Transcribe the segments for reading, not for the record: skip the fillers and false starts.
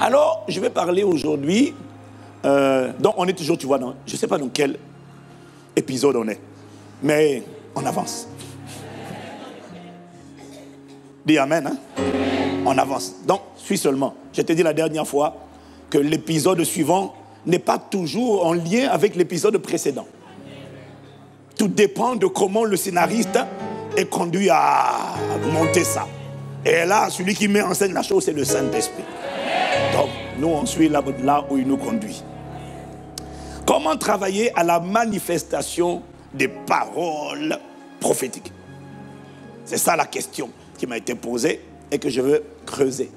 Alors, je vais parler aujourd'hui, donc on est toujours, tu vois, je ne sais pas dans quel épisode on est, mais on avance. Dis amen, hein? On avance. Donc, suis seulement. Je t'ai dit la dernière fois que l'épisode suivant n'est pas toujours en lien avec l'épisode précédent. Tout dépend de comment le scénariste est conduit à monter ça. Et là, celui qui met en scène la chose, c'est le Saint-Esprit. Donc, nous, on suit là où il nous conduit. Comment travailler à la manifestation des paroles prophétiques? C'est ça la question qui m'a été posée et que je veux creuser.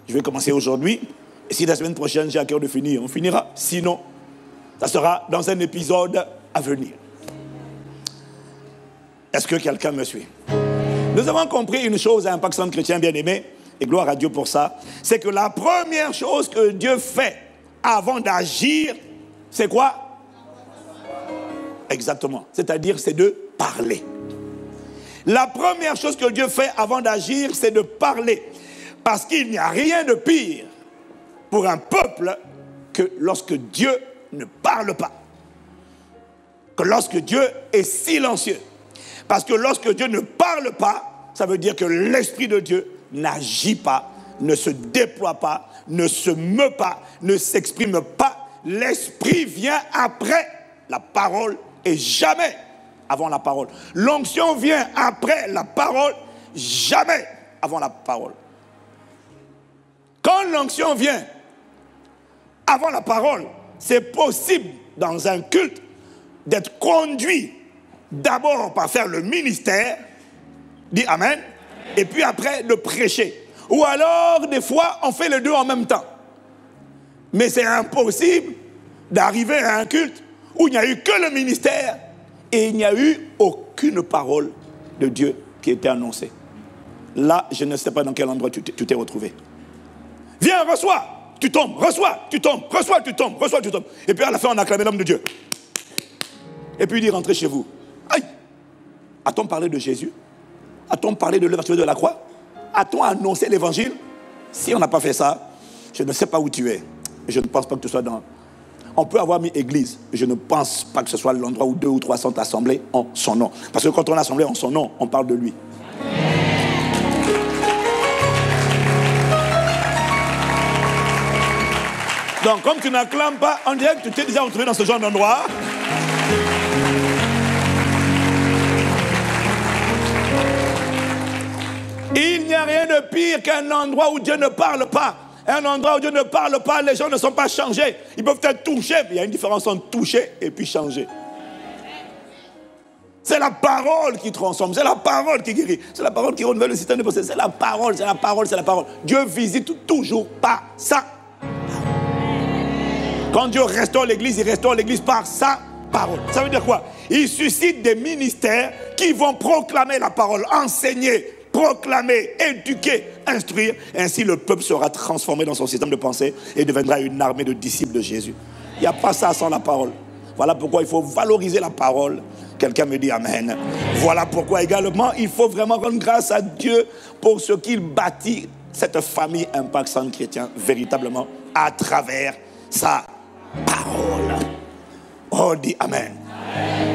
Je vais commencer aujourd'hui. Et si la semaine prochaine, j'ai à cœur de finir, on finira. Sinon, ça sera dans un épisode à venir. Est-ce que quelqu'un me suit? Nous avons compris une chose à Impact Centre Chrétien bien-aimé, et gloire à Dieu pour ça, c'est que la première chose que Dieu fait avant d'agir, c'est quoi? Exactement. C'est-à-dire, c'est de parler. La première chose que Dieu fait avant d'agir, c'est de parler. Parce qu'il n'y a rien de pire pour un peuple que lorsque Dieu ne parle pas. Que lorsque Dieu est silencieux. Parce que lorsque Dieu ne parle pas, ça veut dire que l'Esprit de Dieu n'agit pas, ne se déploie pas, ne se meut pas, ne s'exprime pas. L'Esprit vient après la parole et jamais avant la parole. L'onction vient après la parole, jamais avant la parole. Quand l'onction vient avant la parole, c'est possible dans un culte d'être conduit d'abord par faire le ministère, dit Amen, et puis après de prêcher. Ou alors, des fois, on fait les deux en même temps. Mais c'est impossible d'arriver à un culte où il n'y a eu que le ministère et il n'y a eu aucune parole de Dieu qui était annoncée. Là, je ne sais pas dans quel endroit tu t'es retrouvé. Viens, reçois, tu tombes, reçois, tu tombes, reçois, tu tombes, reçois, tu tombes. Et puis à la fin, on acclamait l'homme de Dieu. Et puis il dit, rentrez chez vous. Aïe! A-t-on parlé de Jésus? A-t-on parlé de l'ouverture de la croix? A-t-on annoncé l'évangile? Si on n'a pas fait ça, je ne sais pas où tu es. Je ne pense pas que tu sois dans... On peut avoir mis église, mais je ne pense pas que ce soit l'endroit où 2 ou 3 sont assemblés en son nom. Parce que quand on est assemblé en son nom, on parle de lui. Donc, comme tu n'acclames pas, on dirait que tu t'es déjà retrouvé dans ce genre d'endroit. Il n'y a rien de pire qu'un endroit où Dieu ne parle pas. Un endroit où Dieu ne parle pas, les gens ne sont pas changés. Ils peuvent être touchés, mais il y a une différence entre toucher et puis changer. C'est la parole qui transforme, c'est la parole qui guérit, c'est la parole qui renouvelle le système de pensée. C'est la parole, c'est la parole, c'est la parole. Dieu visite toujours par ça. Quand Dieu restaure l'église, il restaure l'église par sa parole. Ça veut dire quoi? Il suscite des ministères qui vont proclamer la parole, enseigner, proclamer, éduquer, instruire. Ainsi, le peuple sera transformé dans son système de pensée et deviendra une armée de disciples de Jésus. Il n'y a pas ça sans la parole. Voilà pourquoi il faut valoriser la parole. Quelqu'un me dit Amen. Voilà pourquoi également, il faut vraiment rendre grâce à Dieu pour ce qu'il bâtit cette famille Impact Centre Chrétien véritablement à travers sa parole. Oh, dit Amen.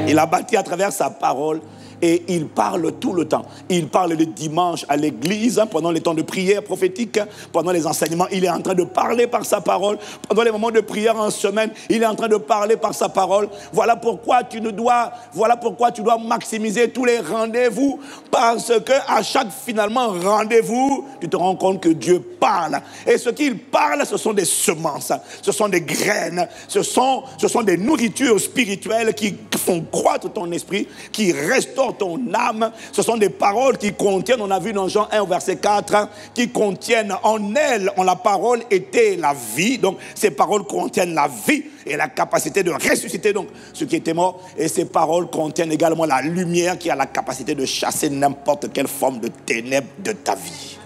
Il a bâti à travers sa parole et il parle tout le temps. Il parle le dimanche à l'église, pendant les temps de prière prophétique, pendant les enseignements, il est en train de parler par sa parole. Pendant les moments de prière en semaine, il est en train de parler par sa parole. Voilà pourquoi tu dois maximiser tous les rendez-vous, parce que à chaque finalement rendez-vous, tu te rends compte que Dieu parle. Et ce qu'il parle, ce sont des semences, ce sont des graines, ce sont des nourritures spirituelles qui font croître ton esprit, qui restaurent ton âme. Ce sont des paroles qui contiennent, on a vu dans Jean 1 au verset 4, qui contiennent en elles, en la parole était la vie. Donc ces paroles contiennent la vie et la capacité de ressusciter donc ce qui était mort. Et ces paroles contiennent également la lumière qui a la capacité de chasser n'importe quelle forme de ténèbres de ta vie.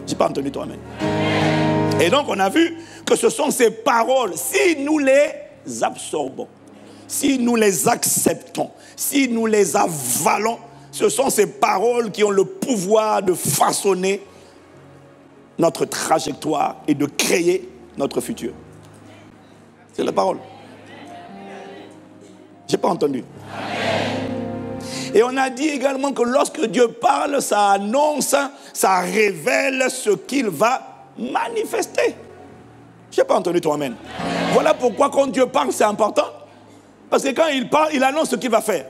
J'ai pas entendu toi, amen. Et donc on a vu que ce sont ces paroles, si nous les absorbons, si nous les acceptons, si nous les avalons, ce sont ces paroles qui ont le pouvoir de façonner notre trajectoire et de créer notre futur. C'est la parole. Je n'ai pas entendu. Et on a dit également que lorsque Dieu parle, ça annonce, ça révèle ce qu'il va manifester. Je n'ai pas entendu toi, amen. Voilà pourquoi quand Dieu parle, c'est important. Parce que quand il parle, il annonce ce qu'il va faire.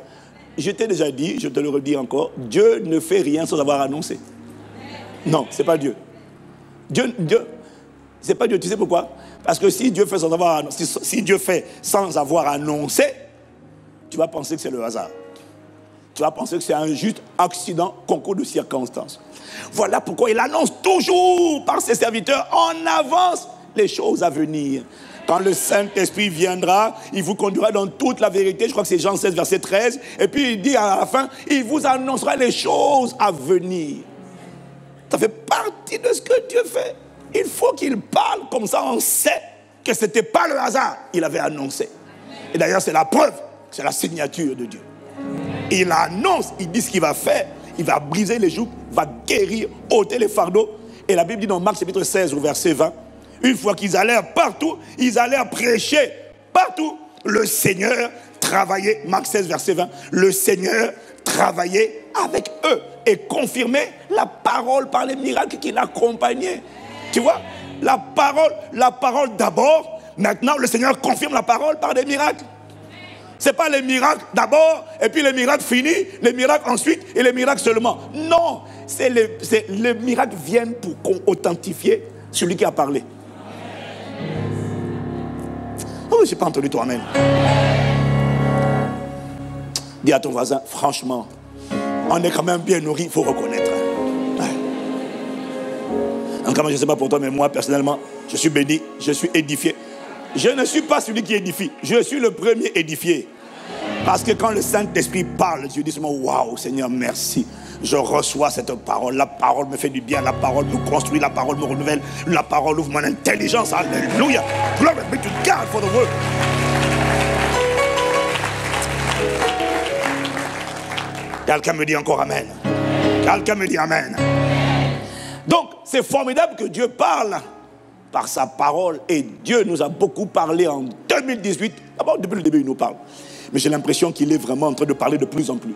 Je t'ai déjà dit, je te le redis encore, Dieu ne fait rien sans avoir annoncé. Non, ce n'est pas Dieu. Dieu, c'est pas Dieu, tu sais pourquoi? Parce que si Dieu fait sans avoir annoncé, tu vas penser que c'est le hasard. Tu vas penser que c'est un juste accident, concours de circonstances. Voilà pourquoi il annonce toujours par ses serviteurs en avance les choses à venir. Quand le Saint-Esprit viendra, il vous conduira dans toute la vérité. Je crois que c'est Jean 16, verset 13. Et puis il dit à la fin, il vous annoncera les choses à venir. Ça fait partie de ce que Dieu fait. Il faut qu'il parle, comme ça on sait que ce n'était pas le hasard. Il avait annoncé. Et d'ailleurs c'est la preuve, c'est la signature de Dieu. Il annonce, il dit ce qu'il va faire. Il va briser les jougs, va guérir, ôter les fardeaux. Et la Bible dit dans Marc chapitre 16 au verset 20, une fois qu'ils allèrent partout, ils allèrent prêcher partout. Le Seigneur travaillait, Marc 16 verset 20, le Seigneur travaillait avec eux et confirmait la parole par les miracles qui l'accompagnaient. Tu vois, la parole d'abord, maintenant le Seigneur confirme la parole par des miracles. Ce n'est pas les miracles d'abord, et puis les miracles finis, les miracles ensuite, et les miracles seulement. Non, les miracles viennent pour authentifier celui qui a parlé. Oh, je n'ai pas entendu toi-même. Dis à ton voisin, franchement, on est quand même bien nourri, il faut reconnaître. Encore, je ne sais pas pour toi, mais moi, personnellement, je suis béni, je suis édifié. Je ne suis pas celui qui édifie, je suis le premier édifié. Parce que quand le Saint-Esprit parle, je dis seulement, waouh, Seigneur, merci. Je reçois cette parole, la parole me fait du bien, la parole me construit, la parole me renouvelle, la parole ouvre mon intelligence, alléluia. Glory be to God for the word. Quelqu'un me dit encore amen. Quelqu'un me dit amen. Donc, c'est formidable que Dieu parle par sa parole. Et Dieu nous a beaucoup parlé en 2018. D'abord, depuis le début, il nous parle. Mais j'ai l'impression qu'il est vraiment en train de parler de plus en plus.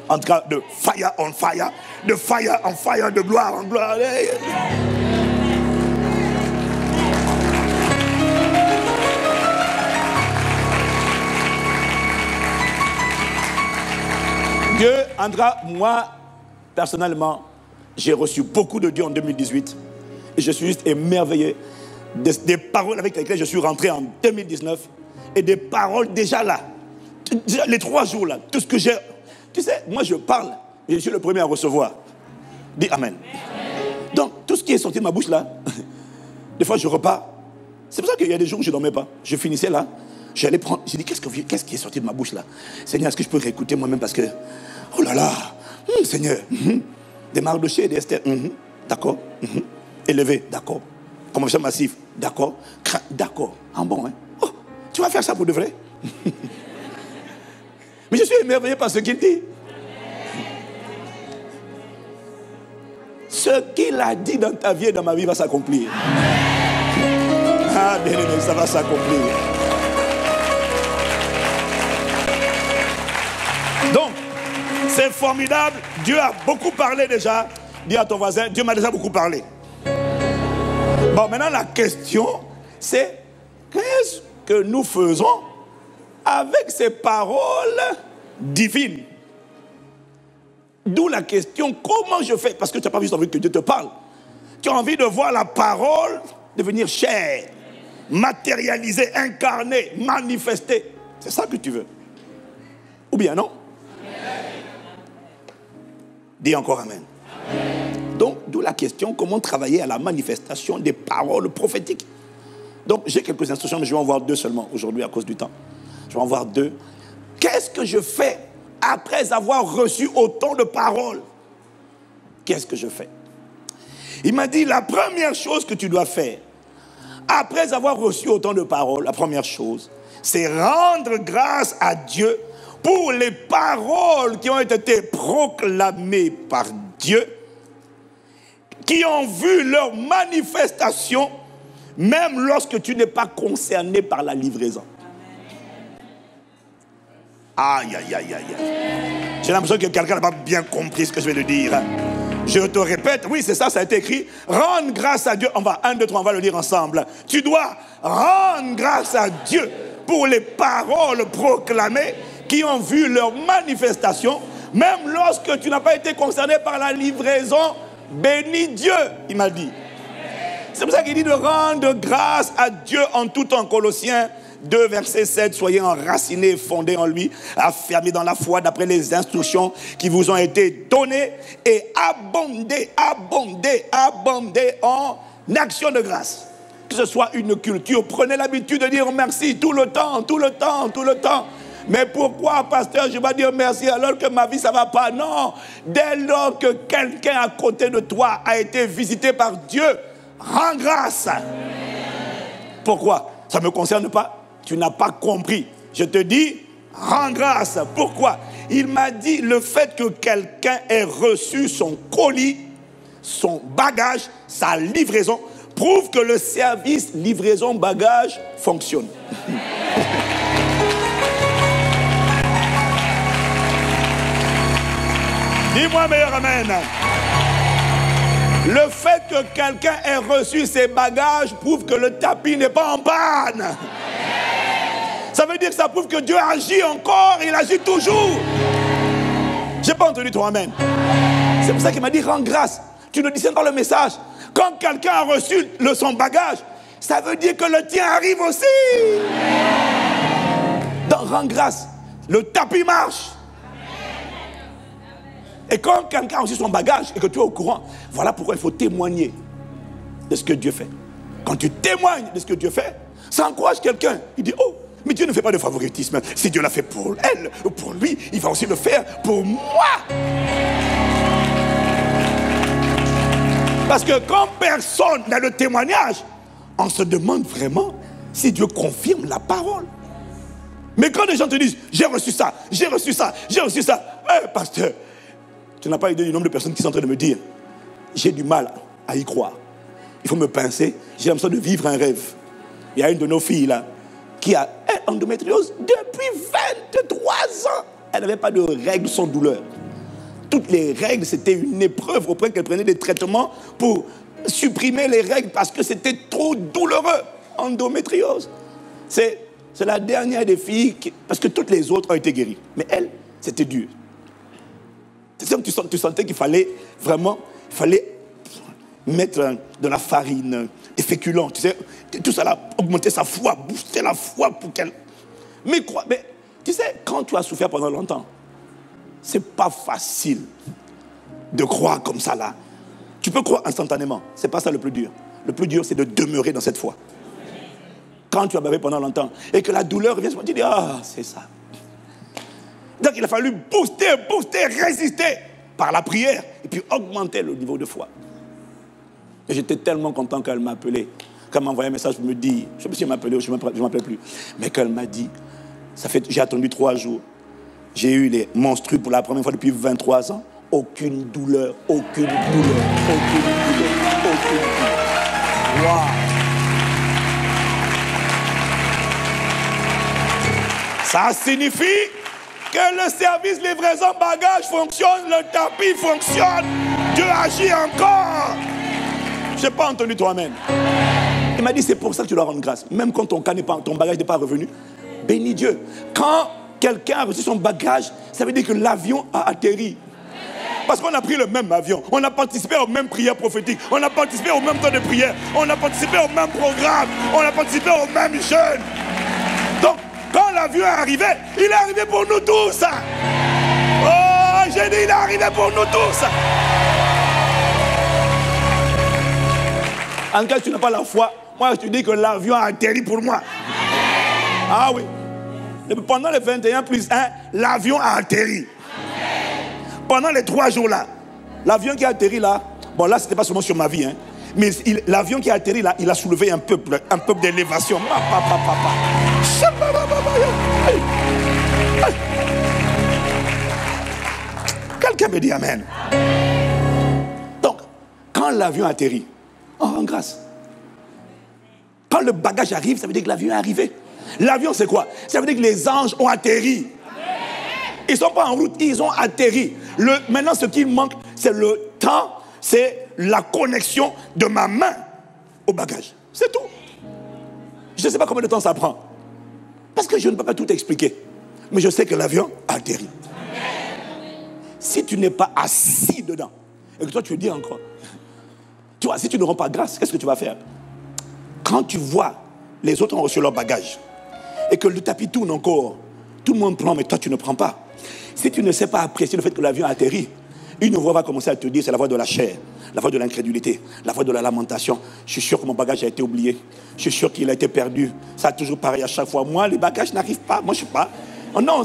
En tout cas, de fire on fire, de fire en fire, de gloire en gloire. Dieu, en tout cas, moi, personnellement, j'ai reçu beaucoup de Dieu en 2018. Et je suis juste émerveillé des paroles avec lesquelles je suis rentré en 2019. Et des paroles déjà là. Déjà les 3 jours là. Tout ce que j'ai... Tu sais, moi je parle. Et je suis le premier à recevoir. Dis amen. Donc, tout ce qui est sorti de ma bouche là, des fois je repars. C'est pour ça qu'il y a des jours où je ne dormais pas. Je finissais là. J'allais prendre... J'ai dit, qu'est-ce qui est sorti de ma bouche là? Seigneur, est-ce que je peux réécouter moi-même parce que... Oh là là, Seigneur, des Mardochée et des Esther, d'accord, élevé, d'accord, convention massive, d'accord, d'accord, en bon, hein. Oh, tu vas faire ça pour de vrai? Mais je suis émerveillé par ce qu'il dit. Ce qu'il a dit dans ta vie et dans ma vie va s'accomplir. Ah, bien aimé, ça va s'accomplir. Donc, c'est formidable. Dieu a beaucoup parlé déjà. Dis à ton voisin, Dieu m'a déjà beaucoup parlé. Bon, maintenant la question, c'est qu'est-ce que nous faisons avec ces paroles divines? D'où la question, comment je fais? Parce que tu n'as pas juste envie que Dieu te parle. Tu as envie de voir la parole devenir chair, matérialisée, incarnée, manifestée. C'est ça que tu veux. Ou bien non? Dis encore amen. Donc, d'où la question, comment travailler à la manifestation des paroles prophétiques. Donc, j'ai quelques instructions, mais je vais en voir 2 seulement aujourd'hui à cause du temps. Je vais en voir 2. Qu'est-ce que je fais après avoir reçu autant de paroles? Qu'est-ce que je fais? Il m'a dit, la première chose que tu dois faire, après avoir reçu autant de paroles, la première chose, c'est rendre grâce à Dieu pour les paroles qui ont été proclamées par Dieu, qui ont vu leur manifestation, même lorsque tu n'es pas concerné par la livraison. Aïe, aïe, aïe, aïe. J'ai l'impression que quelqu'un n'a pas bien compris ce que je vais le dire. Je te répète, oui, c'est ça, ça a été écrit. Rendre grâce à Dieu. On va, 1, 2, 3, on va le lire ensemble. Tu dois rendre grâce à Dieu pour les paroles proclamées qui ont vu leur manifestation, même lorsque tu n'as pas été concerné par la livraison. Bénis Dieu, il m'a dit. C'est pour ça qu'il dit de rendre grâce à Dieu en tout temps. Colossiens 2, verset 7, soyez enracinés, fondés en lui, affermis dans la foi d'après les instructions qui vous ont été données et abondez en action de grâce. Que ce soit une culture, prenez l'habitude de dire merci tout le temps. Mais pourquoi, pasteur, je vais dire merci alors que ma vie, ça ne va pas? Non, dès lors que quelqu'un à côté de toi a été visité par Dieu, rends grâce. Pourquoi? Ça ne me concerne pas. Tu n'as pas compris. Je te dis, rends grâce. Pourquoi? Il m'a dit le fait que quelqu'un ait reçu son colis, son bagage, sa livraison, prouve que le service livraison-bagage fonctionne. Dis-moi meilleur amen. Le fait que quelqu'un ait reçu ses bagages prouve que le tapis n'est pas en panne. Ça veut dire que ça prouve que Dieu agit encore, il agit toujours. J'ai pas entendu ton amen. C'est pour ça qu'il m'a dit rends grâce. Tu ne discernes pas le message. Quand quelqu'un a reçu son bagage, ça veut dire que le tien arrive aussi. Donc rends grâce. Le tapis marche. Et quand quelqu'un a reçu son bagage et que tu es au courant, voilà pourquoi il faut témoigner de ce que Dieu fait. Quand tu témoignes de ce que Dieu fait, ça encourage quelqu'un. Il dit, oh, mais Dieu ne fait pas de favoritisme. Si Dieu l'a fait pour elle ou pour lui, il va aussi le faire pour moi. Parce que quand personne n'a le témoignage, on se demande vraiment si Dieu confirme la parole. Mais quand les gens te disent, j'ai reçu ça, j'ai reçu ça, j'ai reçu ça, pasteur, tu n'as pas idée du nombre de personnes qui sont en train de me dire, j'ai du mal à y croire. Il faut me pincer, j'ai l'impression de vivre un rêve. Il y a une de nos filles là, qui a endométriose depuis 23 ans. Elle n'avait pas de règles sans douleur. Toutes les règles, c'était une épreuve auprès qu'elle prenait des traitements pour supprimer les règles parce que c'était trop douloureux. Endométriose. C'est la dernière des filles, parce que toutes les autres ont été guéries. Mais elle, c'était dur. C'est ça que tu sentais qu'il fallait vraiment, mettre de la farine, des féculents, tu sais, tout ça là, augmenter sa foi, booster la foi pour qu'elle... Mais tu sais, quand tu as souffert pendant longtemps, c'est pas facile de croire comme ça là. Tu peux croire instantanément, c'est pas ça le plus dur. Le plus dur, c'est de demeurer dans cette foi. Quand tu as bavé pendant longtemps et que la douleur revient, tu dis, ah, c'est ça. Donc il a fallu booster, résister par la prière et puis augmenter le niveau de foi. Et j'étais tellement content qu'elle m'a appelé, qu'elle m'a envoyé un message pour me dire, je ne sais pas si elle m'a appelé ou je ne m'appelle plus, mais qu'elle m'a dit, j'ai attendu 3 jours, j'ai eu les menstrues pour la première fois depuis 23 ans, aucune douleur. Wow. Ça signifie que le service livraison bagage fonctionne, le tapis fonctionne, Dieu agit encore. Je n'ai pas entendu ton amen. Il m'a dit c'est pour ça que tu dois rendre grâce. Même quand ton bagage n'est pas revenu, bénis Dieu. Quand quelqu'un a reçu son bagage, ça veut dire que l'avion a atterri. Parce qu'on a pris le même avion, on a participé aux mêmes prières prophétiques, on a participé au même temps de prière, on a participé au même programme, on a participé au même jeûne. Donc, quand l'avion est arrivé, il est arrivé pour nous tous. Oh, j'ai dit, il est arrivé pour nous tous. En tout cas, si tu n'as pas la foi, moi je te dis que l'avion a atterri pour moi. Ah oui. Et pendant les 21 plus 1, l'avion a atterri. Pendant les 3 jours là, l'avion qui a atterri là, bon là c'était pas seulement sur ma vie, hein, mais l'avion qui a atterri là, il a soulevé un peuple d'élévation. Quelqu'un me dit amen. Donc, quand Quand l'avion atterrit, on rend grâce. Quand le bagage arrive, ça veut dire que l'avion est arrivé. L'avion, c'est quoi? Ça veut dire que les anges ont atterri. Ils ne sont pas en route, ils ont atterri. Maintenant, ce qui manque, c'est le temps, c'est la connexion de ma main au bagage. C'est tout. Je ne sais pas combien de temps ça prend. Parce que je ne peux pas tout expliquer. Mais je sais que l'avion a atterri. Si tu n'es pas assis dedans, et que toi tu le dis encore, tu vois, si tu ne rends pas grâce, qu'est-ce que tu vas faire? Quand tu vois les autres ont reçu leur bagage, et que le tapis tourne encore, tout le monde prend, mais toi tu ne prends pas. Si tu ne sais pas apprécier le fait que l'avion a atterri, une voix va commencer à te dire, c'est la voix de la chair, la voix de l'incrédulité, la voix de la lamentation. Je suis sûr que mon bagage a été oublié. Je suis sûr qu'il a été perdu. Ça a toujours pareil à chaque fois. Moi, les bagages n'arrivent pas. Moi, je ne sais pas. Oh non,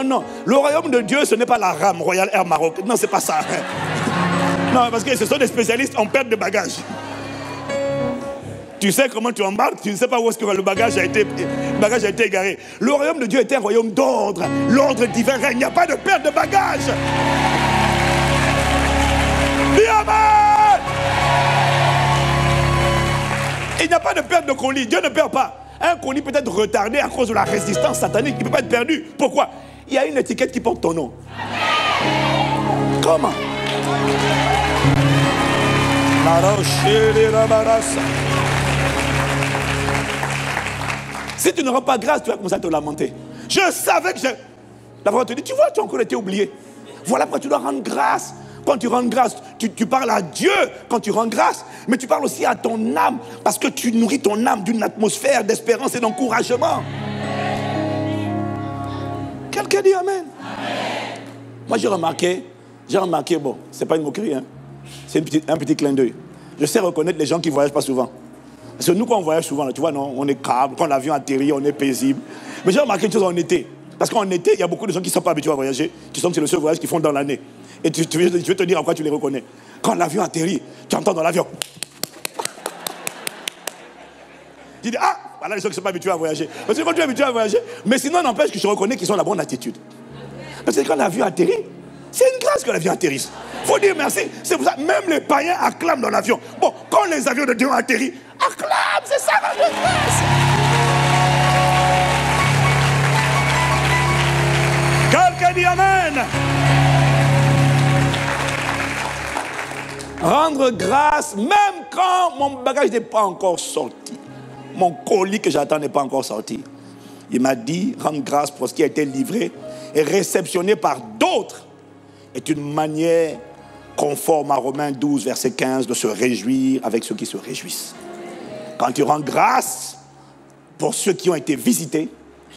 non. Le royaume de Dieu, ce n'est pas la rame Royal Air Maroc. Non, c'est pas ça. Non, parce que ce sont des spécialistes en perte de bagages. Tu sais comment tu embarques, tu ne sais pas où est-ce que le bagage a été égaré. Le royaume de Dieu est un royaume d'ordre. L'ordre divin règne. Il n'y a pas de perte de bagages. Dis amen. Il n'y a pas de perte de colis. Dieu ne perd pas. Un colis peut être retardé à cause de la résistance satanique. Il ne peut pas être perdu. Pourquoi? Il y a une étiquette qui porte ton nom. Comment? Si tu ne rends pas grâce, tu vas commencer à te lamenter. Je savais que la voix te dit, tu vois, tu as encore été oublié. Voilà pourquoi tu dois rendre grâce. Quand tu rends grâce, tu parles à Dieu quand tu rends grâce, mais tu parles aussi à ton âme, parce que tu nourris ton âme d'une atmosphère d'espérance et d'encouragement. Quelqu'un dit amen. Moi j'ai remarqué, bon, c'est pas une moquerie, hein, c'est un petit clin d'œil. Je sais reconnaître les gens qui ne voyagent pas souvent. Parce que nous, quand on voyage souvent, là, tu vois, non, on est calme, quand l'avion atterrit, on est paisible. Mais j'ai remarqué une chose en été. Parce qu'en été, il y a beaucoup de gens qui ne sont pas habitués à voyager, qui sont que c'est le seul voyage qu'ils font dans l'année. Et je vais te dire à quoi tu les reconnais. Quand l'avion atterrit, tu entends dans l'avion. Tu dis, ah, voilà les gens qui ne sont pas habitués à voyager. Parce que quand tu es habitué à voyager, mais sinon, n'empêche que je reconnais qu'ils ont la bonne attitude. Parce que quand l'avion atterrit, c'est une grâce que l'avion atterrisse. Il faut dire merci. C'est pour ça que même les païens acclament dans l'avion. Bon, quand les avions de Dieu ont atterri, acclament, c'est ça la grâce. Quelqu'un dit amen. Rendre grâce, même quand mon bagage n'est pas encore sorti. Mon colis que j'attends n'est pas encore sorti. Il m'a dit, rendre grâce pour ce qui a été livré et réceptionné par d'autres est une manière conforme à Romains 12, verset 15, de se réjouir avec ceux qui se réjouissent. Quand tu rends grâce pour ceux qui ont été visités,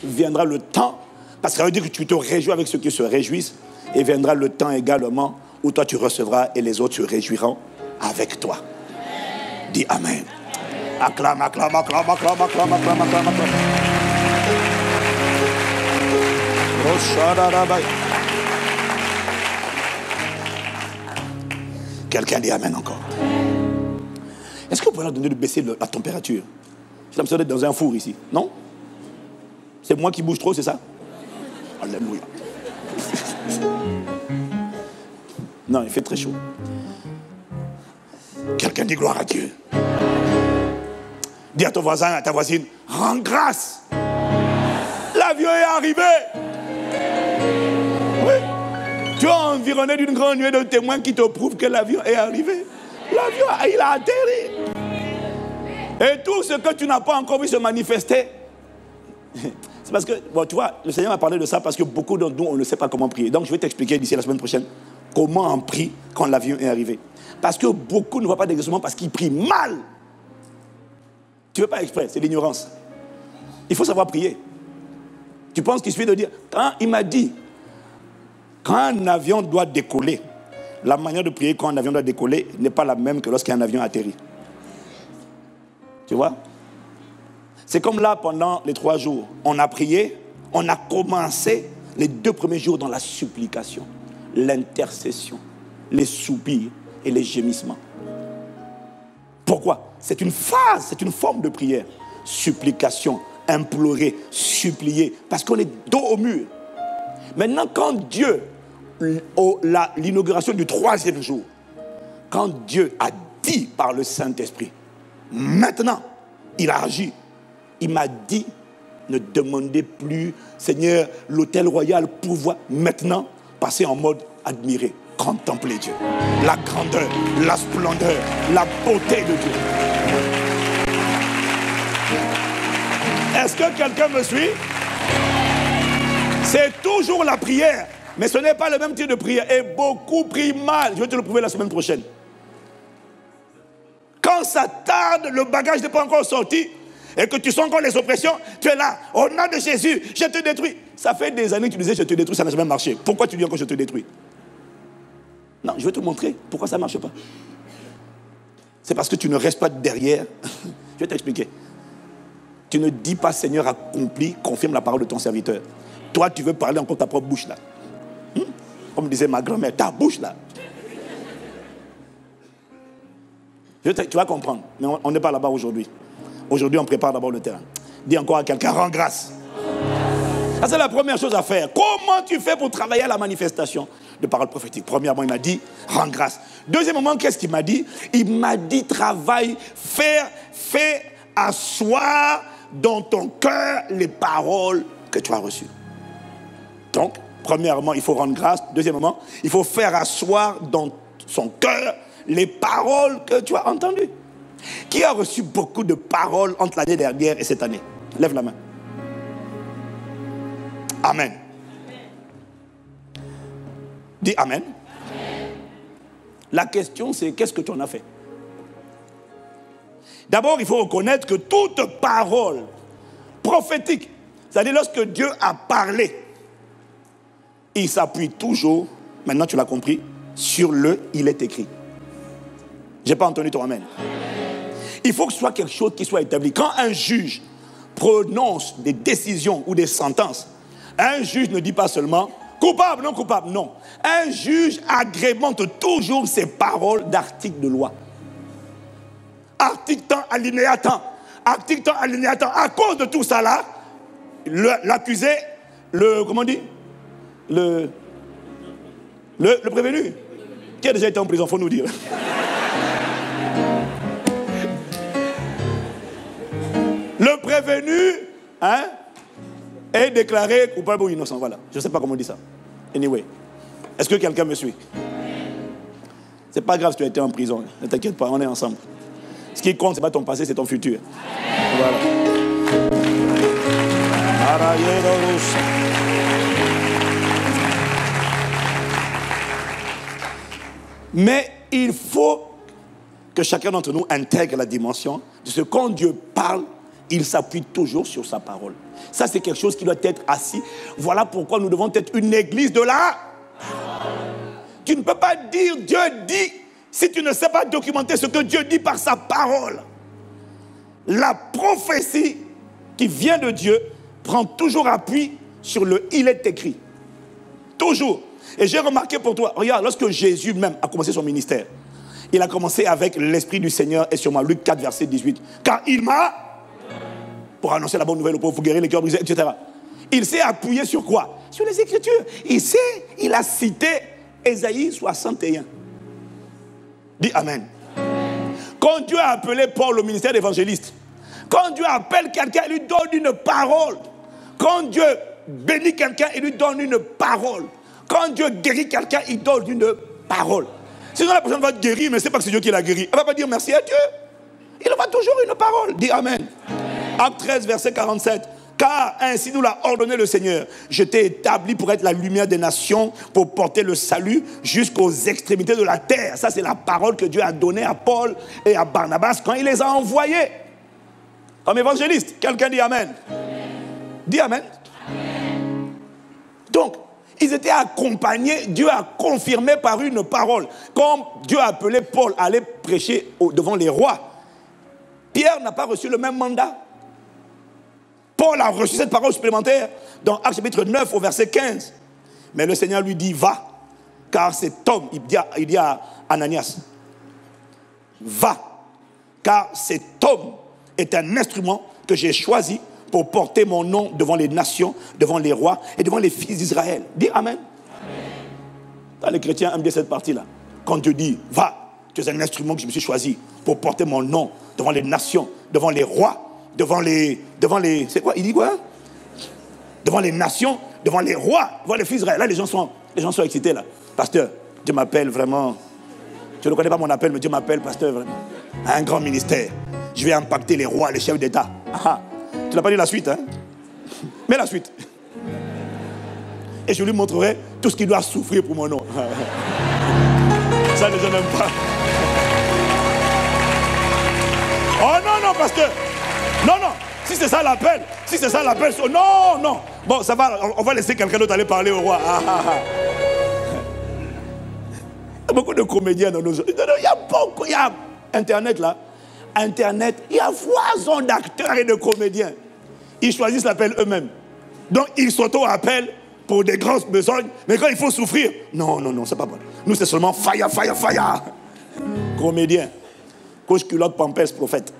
viendra le temps, parce que ça veut dire que tu te réjouis avec ceux qui se réjouissent, et viendra le temps également où toi tu recevras et les autres se réjouiront avec toi. Dis amen. Acclame, acclame, acclame, acclame, acclame, acclame, acclame, acclame. Quelqu'un dit amen encore. Est-ce que vous pouvez leur donner de baisser la température? J'ai l'impression d'être dans un four ici. Non? C'est moi qui bouge trop, c'est ça? Alléluia. Non, il fait très chaud. Quelqu'un dit gloire à Dieu. Dis à ton voisin, à ta voisine, rends grâce. L'avion est arrivé. Oui. Tu es environné d'une grande nuée de témoins qui te prouvent que l'avion est arrivé. L'avion, il a atterri. Et tout ce que tu n'as pas encore vu se manifester, c'est parce que, bon, tu vois, le Seigneur m'a parlé de ça parce que beaucoup d'entre nous, on ne sait pas comment prier. Donc, je vais t'expliquer d'ici la semaine prochaine comment on prie quand l'avion est arrivé. Parce que beaucoup ne voient pas d'exaucement parce qu'ils prient mal. Tu ne veux pas exprès, c'est l'ignorance. Il faut savoir prier. Tu penses qu'il suffit de dire, quand il m'a dit, quand un avion doit décoller, la manière de prier quand un avion doit décoller n'est pas la même que lorsqu'un avion atterrit. Tu vois? C'est comme là, pendant les 3 jours, on a prié, on a commencé les 2 premiers jours dans la supplication, l'intercession, les soupirs et les gémissements. Pourquoi? C'est une phase, c'est une forme de prière. Supplication, implorer, supplier, parce qu'on est dos au mur. Maintenant, quand Dieu, l'inauguration du 3e jour, quand Dieu a dit par le Saint-Esprit. Maintenant, il a agi. Il m'a dit, ne demandez plus, Seigneur, l'hôtel royal, pouvoir. Maintenant, passez en mode admirer, contempler Dieu. La grandeur, la splendeur, la beauté de Dieu. Est-ce que quelqu'un me suit? C'est toujours la prière, mais ce n'est pas le même type de prière. Et beaucoup prient mal. Je vais te le prouver la semaine prochaine. Quand ça tarde, le bagage n'est pas encore sorti, et que tu sens encore les oppressions, tu es là, au nom de Jésus, je te détruis. Ça fait des années que tu disais je te détruis, ça n'a jamais marché. Pourquoi tu dis encore je te détruis? Non, je vais te montrer pourquoi ça ne marche pas. C'est parce que tu ne restes pas derrière. Je vais t'expliquer. Tu ne dis pas Seigneur accompli, confirme la parole de ton serviteur. Toi, tu veux parler encore ta propre bouche là. Comme disait ma grand-mère, ta bouche là. Tu vas comprendre, mais on n'est pas là-bas aujourd'hui. Aujourd'hui, on prépare d'abord le terrain. Dis encore à quelqu'un, rends grâce. Ça, c'est la première chose à faire. Comment tu fais pour travailler à la manifestation de paroles prophétiques? Premièrement, il m'a dit, rends grâce. Deuxièmement, qu'est-ce qu'il m'a dit? Il m'a dit, travaille, fais asseoir dans ton cœur les paroles que tu as reçues. Donc, premièrement, il faut rendre grâce. Deuxièmement, il faut faire asseoir dans son cœur les paroles que tu as entendues. Qui a reçu beaucoup de paroles entre l'année dernière et cette année? Lève la main. Amen. Dis Amen. Amen. La question, c'est qu'est-ce que tu en as fait? D'abord, il faut reconnaître que toute parole prophétique, c'est-à-dire lorsque Dieu a parlé, il s'appuie toujours, maintenant tu l'as compris, sur le « il est écrit ». Je n'ai pas entendu ton Amen. Il faut que ce soit quelque chose qui soit établi. Quand un juge prononce des décisions ou des sentences, un juge ne dit pas seulement coupable, non coupable, non. Un juge agrémente toujours ses paroles d'articles de loi. Article tant, alinéa tant. Article tant, alinéa tant. À cause de tout ça là, l'accusé, comment on dit? Le prévenu, qui a déjà été en prison, il faut nous dire. Le prévenu est déclaré coupable ou innocent. Voilà. Je ne sais pas comment on dit ça. Anyway. Est-ce que quelqu'un me suit? C'est pas grave si tu as été en prison. Ne t'inquiète pas, on est ensemble. Ce qui compte, ce n'est pas ton passé, c'est ton futur. Voilà. Mais il faut que chacun d'entre nous intègre la dimension de ce que quand Dieu parle, il s'appuie toujours sur sa parole. Ça, c'est quelque chose qui doit être assis. Voilà pourquoi nous devons être une église de la parole. Tu ne peux pas dire Dieu dit si tu ne sais pas documenter ce que Dieu dit par sa parole. La prophétie qui vient de Dieu prend toujours appui sur le « il est écrit ». Toujours. Et j'ai remarqué pour toi, regarde, lorsque Jésus même a commencé son ministère, il a commencé avec l'Esprit du Seigneur et sur moi, Luc 4, verset 18. Car il m'a, pour annoncer la bonne nouvelle aux pauvres, pour guérir les cœurs brisés, etc. Il s'est appuyé sur quoi? Sur les Écritures. Il a cité Ésaïe 61. Dis Amen. Quand Dieu a appelé Paul au ministère d'évangéliste, quand Dieu appelle quelqu'un, il lui donne une parole. Quand Dieu bénit quelqu'un, il lui donne une parole. Quand Dieu guérit quelqu'un, il donne une parole. Sinon la personne va te guérir, mais ce n'est pas que c'est Dieu qui l'a guéri. Elle ne va pas dire merci à Dieu. Il aura toujours une parole. Dis Amen. Acte 13, verset 47. Car ainsi nous l'a ordonné le Seigneur. Je t'ai établi pour être la lumière des nations, pour porter le salut jusqu'aux extrémités de la terre. Ça, c'est la parole que Dieu a donnée à Paul et à Barnabas quand il les a envoyés. Comme évangéliste. Quelqu'un dit Amen. Dis Amen. Donc, ils étaient accompagnés, Dieu a confirmé par une parole. Comme Dieu a appelé Paul à aller prêcher devant les rois, Pierre n'a pas reçu le même mandat. Paul a reçu cette parole supplémentaire dans Actes chapitre 9 au verset 15. Mais le Seigneur lui dit, va, car cet homme, il dit à Ananias, va, car cet homme est un instrument que j'ai choisi pour porter mon nom devant les nations, devant les rois et devant les fils d'Israël. Dis Amen. Amen. Les chrétiens aiment bien cette partie-là. Quand Dieu dit, va, Tu es un instrument que je me suis choisi pour porter mon nom devant les nations, devant les rois, devant les... C'est quoi? Il dit quoi? Devant les nations, devant les rois, devant les fils d'Israël. Là, les gens sont excités, là. Pasteur, Dieu m'appelle vraiment. Je ne connais pas mon appel, mais Dieu m'appelle, pasteur, vraiment, à un grand ministère. Je vais impacter les rois, les chefs d'État. Ah, tu n'as pas dit la suite, hein? Mais la suite. Et je lui montrerai tout ce qu'il doit souffrir pour mon nom. Ça, les gens n'aiment pas. Oh non, non, pasteur. Non, non. Si c'est ça l'appel, non, non. Bon, ça va, on va laisser quelqu'un d'autre aller parler au roi. Il y a beaucoup de comédiens dans nos... Il y a beaucoup, il y a Internet là. Internet, il y a foison d'acteurs et de comédiens. Ils choisissent l'appel eux-mêmes. Donc, ils s'auto-appellent pour des grosses besognes. Mais quand il faut souffrir, non, non, non, c'est pas bon. Nous, c'est seulement fire, fire, fire. Comédien. Couche culotte, pampers, prophète.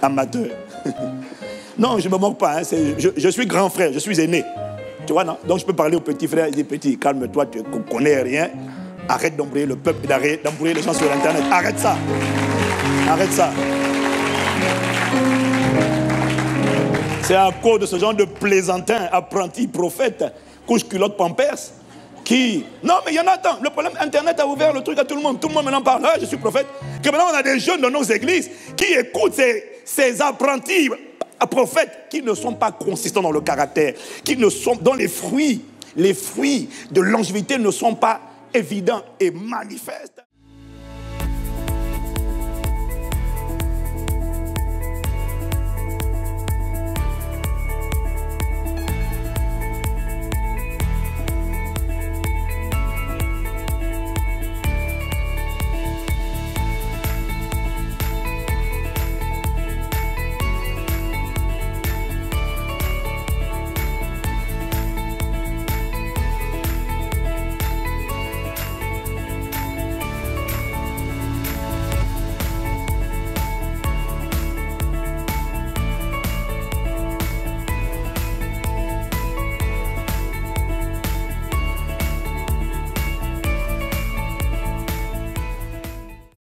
Amateur. Non, je ne me moque pas. Hein, je suis grand frère, je suis aîné. Tu vois, non? Donc je peux parler au petit frère. Il dit, petit, calme-toi, tu ne connais rien. Arrête d'embrouiller le peuple et d'embrouiller les gens sur Internet. Arrête ça. Arrête ça. C'est à cause de ce genre de plaisantin, apprenti, prophète, couche culotte, pampers, qui... Non, mais il y en a tant. Le problème, Internet a ouvert le truc à tout le monde. Tout le monde maintenant parle. Ah, je suis prophète. Que maintenant, on a des jeunes dans nos églises qui écoutent ces apprentis prophètes qui ne sont pas consistants dans le caractère, qui ne sont... dont les fruits de longévité ne sont pas évidents et manifestes.